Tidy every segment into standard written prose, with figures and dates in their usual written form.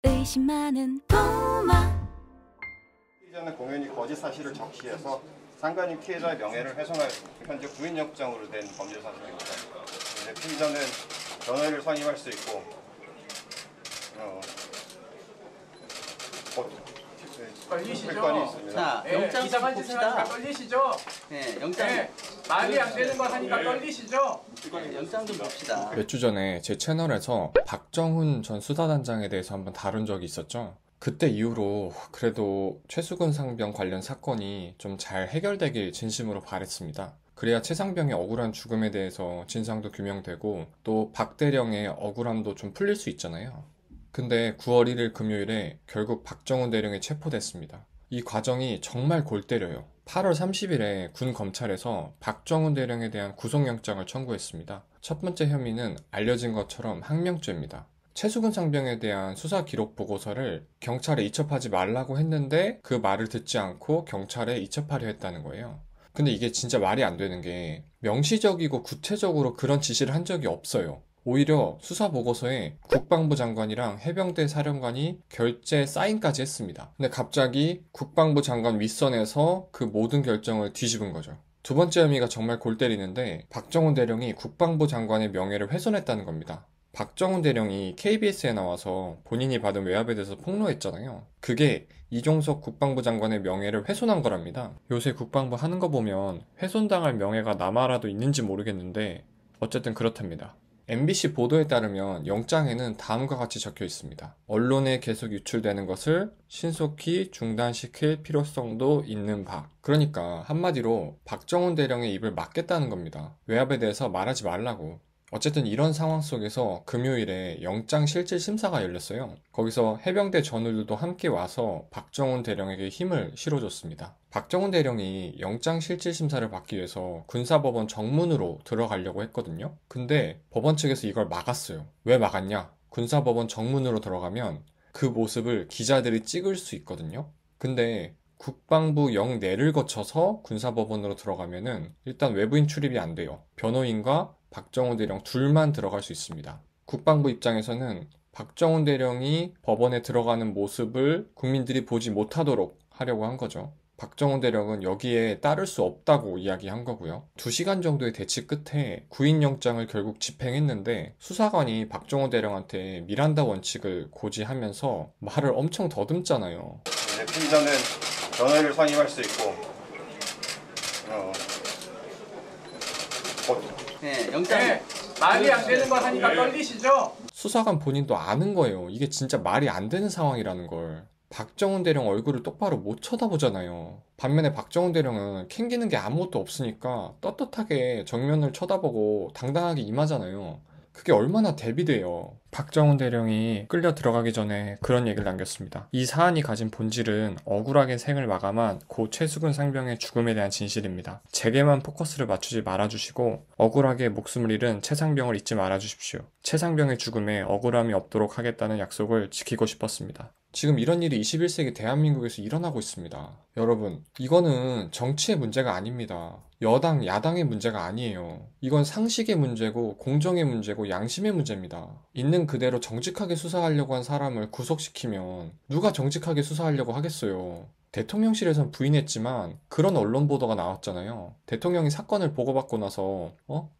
의심 많은 도마. 피의자는 공연히 거짓 사실을 적시해서 상관인 피해자의 명예를 훼손하였습니다. 현재 구인영장으로 된 범죄 사실입니다. 피의자는 변호인을 선임할 수 있고 걸리시죠? 자, 영장 이상한 짓 봅시다. 하니까 걸리시죠? 네, 영장. 말이 안 되는 거 하니까 걸리시죠? 영장 좀 봅시다. 몇 주 전에 제 채널에서 박정훈 전 수사단장에 대해서 한번 다룬 적이 있었죠. 그때 이후로 그래도 최수근 상병 관련 사건이 좀 잘 해결되길 진심으로 바랬습니다. 그래야 최상병의 억울한 죽음에 대해서 진상도 규명되고 또 박대령의 억울함도 좀 풀릴 수 있잖아요. 근데 9월 1일 금요일에 결국 박정훈 대령이 체포됐습니다. 이 과정이 정말 골 때려요. 8월 30일에 군 검찰에서 박정훈 대령에 대한 구속영장을 청구했습니다. 첫 번째 혐의는 알려진 것처럼 항명죄입니다. 최수근 상병에 대한 수사 기록 보고서를 경찰에 이첩하지 말라고 했는데 그 말을 듣지 않고 경찰에 이첩하려 했다는 거예요. 근데 이게 진짜 말이 안 되는 게 명시적이고 구체적으로 그런 지시를 한 적이 없어요. 오히려 수사 보고서에 국방부 장관이랑 해병대 사령관이 결재 사인까지 했습니다. 근데 갑자기 국방부 장관 윗선에서 그 모든 결정을 뒤집은 거죠. 두 번째 혐의가 정말 골 때리는데 박정훈 대령이 국방부 장관의 명예를 훼손했다는 겁니다. 박정훈 대령이 KBS에 나와서 본인이 받은 외압에 대해서 폭로했잖아요. 그게 이종석 국방부 장관의 명예를 훼손한 거랍니다. 요새 국방부 하는 거 보면 훼손당할 명예가 남아라도 있는지 모르겠는데 어쨌든 그렇답니다. MBC 보도에 따르면 영장에는 다음과 같이 적혀 있습니다. 언론에 계속 유출되는 것을 신속히 중단시킬 필요성도 있는 바. 그러니까 한마디로 박정훈 대령의 입을 막겠다는 겁니다. 외압에 대해서 말하지 말라고. 어쨌든 이런 상황 속에서 금요일에 영장실질심사가 열렸어요. 거기서 해병대 전우들도 함께 와서 박정훈 대령에게 힘을 실어줬습니다. 박정훈 대령이 영장실질심사를 받기 위해서 군사법원 정문으로 들어가려고 했거든요. 근데 법원 측에서 이걸 막았어요. 왜 막았냐? 군사법원 정문으로 들어가면 그 모습을 기자들이 찍을 수 있거든요. 근데 국방부 영내를 거쳐서 군사법원으로 들어가면은 일단 외부인 출입이 안 돼요. 변호인과 박정훈 대령 둘만 들어갈 수 있습니다. 국방부 입장에서는 박정훈 대령이 법원에 들어가는 모습을 국민들이 보지 못하도록 하려고 한 거죠. 박정훈 대령은 여기에 따를 수 없다고 이야기한 거고요. 2시간 정도의 대치 끝에 구인영장을 결국 집행했는데 수사관이 박정훈 대령한테 미란다 원칙을 고지하면서 말을 엄청 더듬잖아요. 피의자는 변호인을 선임할 수 있고 네, 영장. 말이 안 되는 거 하니까 걸리시죠? 수사관 본인도 아는 거예요. 이게 진짜 말이 안 되는 상황이라는 걸. 박정훈 대령 얼굴을 똑바로 못 쳐다보잖아요. 반면에 박정훈 대령은 캥기는 게 아무것도 없으니까 떳떳하게 정면을 쳐다보고 당당하게 임하잖아요. 그게 얼마나 대비돼요. 박정훈 대령이 끌려 들어가기 전에 그런 얘기를 남겼습니다. 이 사안이 가진 본질은 억울하게 생을 마감한 고 최수근 상병의 죽음에 대한 진실입니다. 제게만 포커스를 맞추지 말아주시고 억울하게 목숨을 잃은 최 상병을 잊지 말아주십시오. 최 상병의 죽음에 억울함이 없도록 하겠다는 약속을 지키고 싶었습니다. 지금 이런 일이 21세기 대한민국에서 일어나고 있습니다. 여러분, 이거는 정치의 문제가 아닙니다. 여당, 야당의 문제가 아니에요. 이건 상식의 문제고 공정의 문제고 양심의 문제입니다. 있는 그대로 정직하게 수사하려고 한 사람을 구속시키면 누가 정직하게 수사하려고 하겠어요. 대통령실에선 부인했지만 그런 언론 보도가 나왔잖아요. 대통령이 사건을 보고받고 나서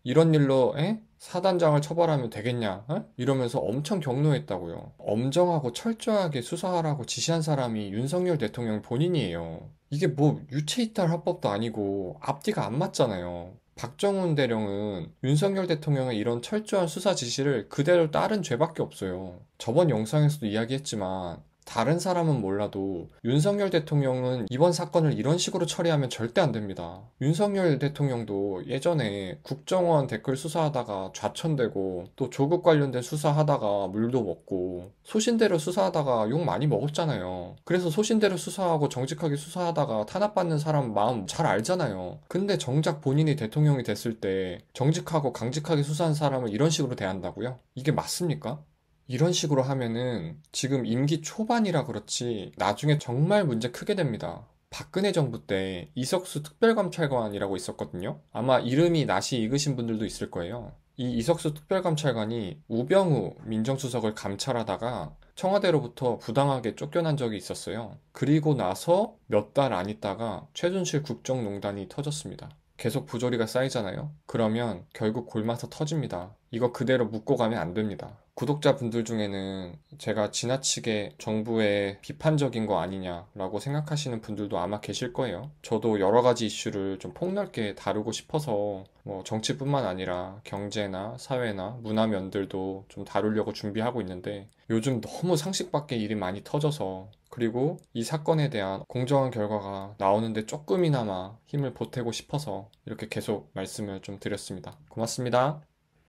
이런 일로 사단장을 처벌하면 되겠냐? 이러면서 엄청 격노했다고요. 엄정하고 철저하게 수사하라고 지시한 사람이 윤석열 대통령 본인이에요. 이게 뭐 유체이탈 합법도 아니고 앞뒤가 안 맞잖아요. 박정훈 대령은 윤석열 대통령의 이런 철저한 수사 지시를 그대로 따른 죄밖에 없어요. 저번 영상에서도 이야기했지만 다른 사람은 몰라도 윤석열 대통령은 이번 사건을 이런 식으로 처리하면 절대 안 됩니다. 윤석열 대통령도 예전에 국정원 댓글 수사하다가 좌천되고 또 조국 관련된 수사하다가 물도 먹고 소신대로 수사하다가 욕 많이 먹었잖아요. 그래서 소신대로 수사하고 정직하게 수사하다가 탄압받는 사람 마음 잘 알잖아요. 근데 정작 본인이 대통령이 됐을 때 정직하고 강직하게 수사한 사람을 이런 식으로 대한다고요? 이게 맞습니까? 이런 식으로 하면은 지금 임기 초반이라 그렇지 나중에 정말 문제 크게 됩니다. 박근혜 정부 때 이석수 특별감찰관이라고 있었거든요. 아마 이름이 낯이 익으신 분들도 있을 거예요. 이 이석수 특별감찰관이 우병우 민정수석을 감찰하다가 청와대로부터 부당하게 쫓겨난 적이 있었어요. 그리고 나서 몇 달 안 있다가 최순실 국정농단이 터졌습니다. 계속 부조리가 쌓이잖아요. 그러면 결국 골마서 터집니다. 이거 그대로 묻고 가면 안 됩니다. 구독자분들 중에는 제가 지나치게 정부에 비판적인 거 아니냐라고 생각하시는 분들도 아마 계실 거예요. 저도 여러 가지 이슈를 좀 폭넓게 다루고 싶어서 뭐 정치뿐만 아니라 경제나 사회나 문화 면들도 좀 다루려고 준비하고 있는데 요즘 너무 상식 밖의 일이 많이 터져서, 그리고 이 사건에 대한 공정한 결과가 나오는데 조금이나마 힘을 보태고 싶어서 이렇게 계속 말씀을 좀 드렸습니다. 고맙습니다.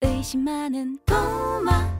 의심 많은 도마